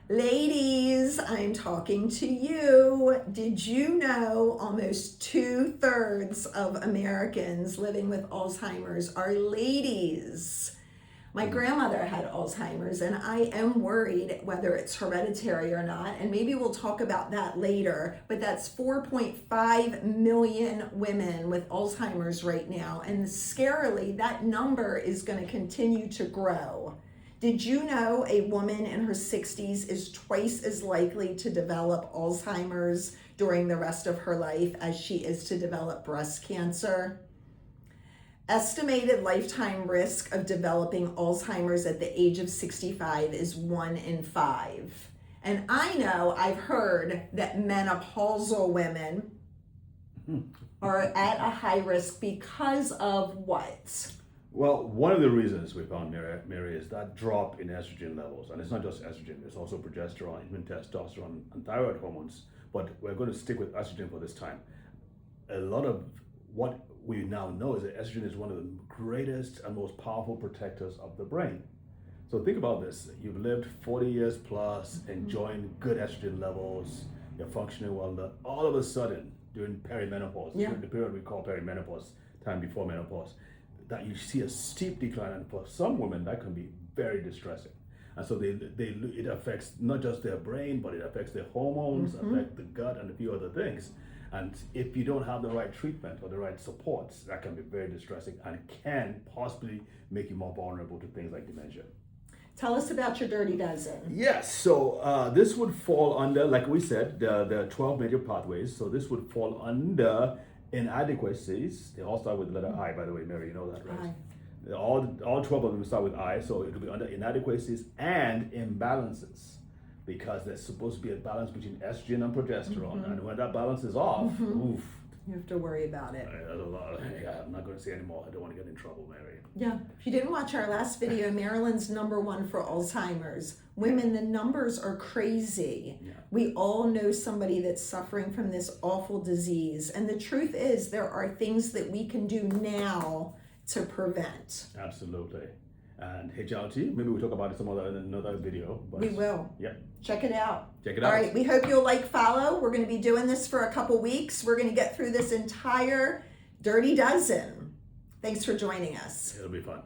Ladies, I'm talking to you. Did you know almost 2/3 of Americans living with Alzheimer's are ladies? My grandmother had Alzheimer's, and I am worried whether it's hereditary or not, and maybe we'll talk about that later, but that's 4.5 million women with Alzheimer's right now, and scarily, that number is going to continue to grow. Did you know a woman in her 60s is twice as likely to develop Alzheimer's during the rest of her life as she is to develop breast cancer? Estimated lifetime risk of developing Alzheimer's at the age of 65 is 1 in 5. And I know I've heard that menopausal women are at a high risk because of what? Well, one of the reasons we found, Mary, is that drop in estrogen levels. And it's not just estrogen, there's also progesterone, even testosterone, and thyroid hormones. But we're going to stick with estrogen for this time. A lot of what we now know is that estrogen is one of the greatest and most powerful protectors of the brain. So think about this. You've lived 40 years plus, enjoying good estrogen levels, you're functioning well, but all of a sudden, during perimenopause, during the period we call perimenopause, time before menopause, that you see a steep decline, and for some women that can be very distressing. And so it affects not just their brain, but it affects their hormones, affect the gut, and a few other things. And if you don't have the right treatment or the right supports, that can be very distressing and can possibly make you more vulnerable to things like dementia. Tell us about your dirty dozen. Yes, so this would fall under, like we said, there are 12 major pathways. So this would fall under inadequacies. They all start with the letter I, by the way, Mary, you know that, right? I. All 12 of them start with I, so it'll be under inadequacies and imbalances, because there's supposed to be a balance between estrogen and progesterone, and when that balance is off, oof. You have to worry about it. I'm not going to say anymore. I don't want to get in trouble, Mary. Yeah. If you didn't watch our last video, Maryland's #1 for Alzheimer's. Women, the numbers are crazy. Yeah. We all know somebody that's suffering from this awful disease. And the truth is, there are things that we can do now to prevent. Absolutely. And HRT, maybe we'll talk about it in another video. But we will. Yeah. Check it out. Check it out. All right. We hope you'll follow. We're going to be doing this for a couple weeks. We're going to get through this entire Dirty Dozen. Thanks for joining us. It'll be fun.